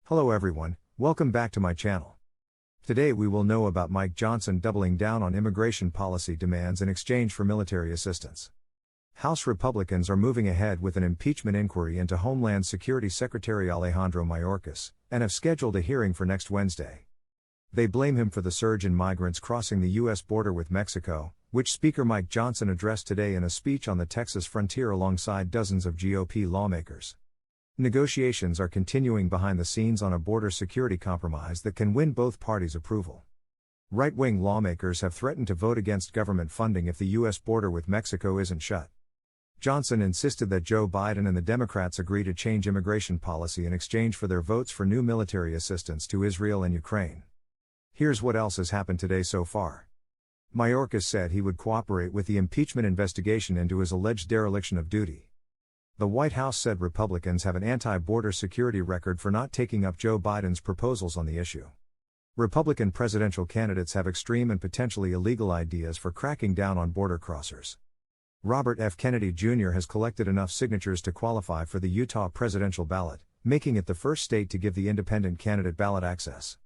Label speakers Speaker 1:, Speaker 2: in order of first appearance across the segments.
Speaker 1: Hello everyone, welcome back to my channel. Today we will know about Mike Johnson doubling down on immigration policy demands in exchange for military assistance. House Republicans are moving ahead with an impeachment inquiry into Homeland Security Secretary Alejandro Mayorkas, and have scheduled a hearing for next Wednesday. They blame him for the surge in migrants crossing the U.S. border with Mexico, which Speaker Mike Johnson addressed today in a speech on the Texas frontier alongside dozens of GOP lawmakers. Negotiations are continuing behind the scenes on a border security compromise that can win both parties' approval. Right-wing lawmakers have threatened to vote against government funding if the U.S. border with Mexico isn't shut. Johnson insisted that Joe Biden and the Democrats agree to change immigration policy in exchange for their votes for new military assistance to Israel and Ukraine. Here's what else has happened today so far. Mayorkas said he would cooperate with the impeachment investigation into his alleged dereliction of duty. The White House said Republicans have an anti-border security record for not taking up Joe Biden's proposals on the issue. Republican presidential candidates have extreme and potentially illegal ideas for cracking down on border crossers. Robert F. Kennedy Jr. has collected enough signatures to qualify for the Utah presidential ballot, making it the first state to give the independent candidate ballot access.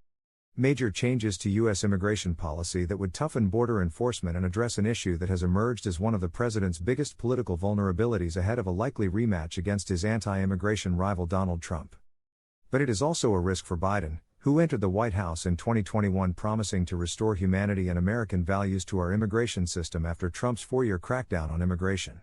Speaker 1: Major changes to U.S. immigration policy that would toughen border enforcement and address an issue that has emerged as one of the president's biggest political vulnerabilities ahead of a likely rematch against his anti-immigration rival Donald Trump. But it is also a risk for Biden, who entered the White House in 2021 promising to restore humanity and American values to our immigration system after Trump's 4-year crackdown on immigration.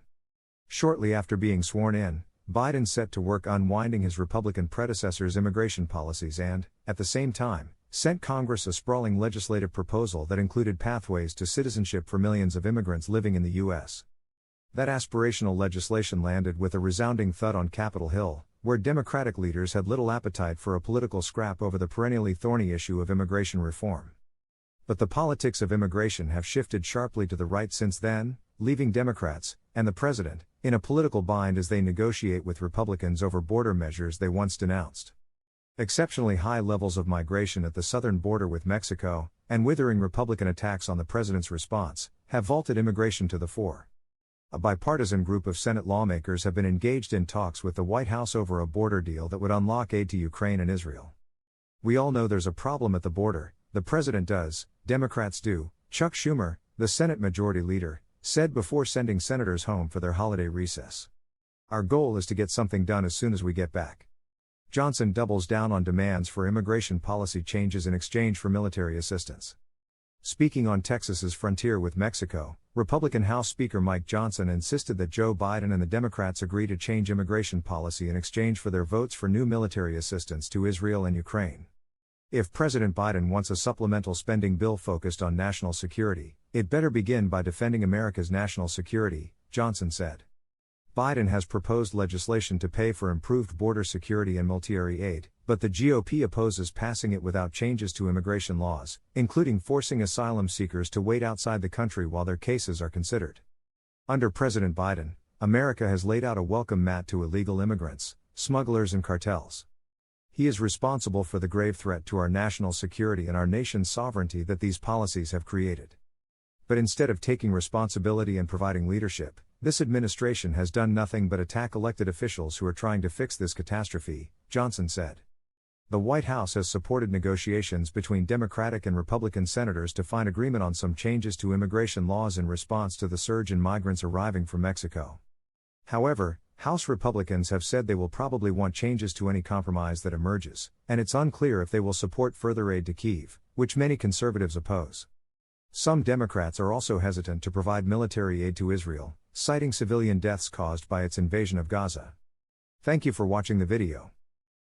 Speaker 1: Shortly after being sworn in, Biden set to work unwinding his Republican predecessor's immigration policies and, at the same time, sent Congress a sprawling legislative proposal that included pathways to citizenship for millions of immigrants living in the U.S. That aspirational legislation landed with a resounding thud on Capitol Hill, where Democratic leaders had little appetite for a political scrap over the perennially thorny issue of immigration reform. But the politics of immigration have shifted sharply to the right since then, leaving Democrats, and the president, in a political bind as they negotiate with Republicans over border measures they once denounced. Exceptionally high levels of migration at the southern border with Mexico, and withering Republican attacks on the president's response, have vaulted immigration to the fore. A bipartisan group of Senate lawmakers have been engaged in talks with the White House over a border deal that would unlock aid to Ukraine and Israel. We all know there's a problem at the border, the president does, Democrats do, Chuck Schumer, the Senate Majority Leader, said before sending senators home for their holiday recess. Our goal is to get something done as soon as we get back. Johnson doubles down on demands for immigration policy changes in exchange for military assistance. Speaking on Texas's frontier with Mexico, Republican House Speaker Mike Johnson insisted that Joe Biden and the Democrats agree to change immigration policy in exchange for their votes for new military assistance to Israel and Ukraine. If President Biden wants a supplemental spending bill focused on national security, it better begin by defending America's national security, Johnson said. Biden has proposed legislation to pay for improved border security and military aid, but the GOP opposes passing it without changes to immigration laws, including forcing asylum seekers to wait outside the country while their cases are considered. Under President Biden, America has laid out a welcome mat to illegal immigrants, smugglers and cartels. He is responsible for the grave threat to our national security and our nation's sovereignty that these policies have created. But instead of taking responsibility and providing leadership, this administration has done nothing but attack elected officials who are trying to fix this catastrophe, Johnson said. The White House has supported negotiations between Democratic and Republican senators to find agreement on some changes to immigration laws in response to the surge in migrants arriving from Mexico. However, House Republicans have said they will probably want changes to any compromise that emerges, and it's unclear if they will support further aid to Kyiv, which many conservatives oppose. Some Democrats are also hesitant to provide military aid to Israel, citing civilian deaths caused by its invasion of Gaza. Thank you for watching the video.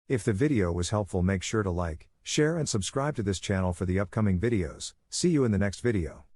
Speaker 1: If the video was helpful, make sure to like, share and subscribe to this channel for the upcoming videos. See you in the next video.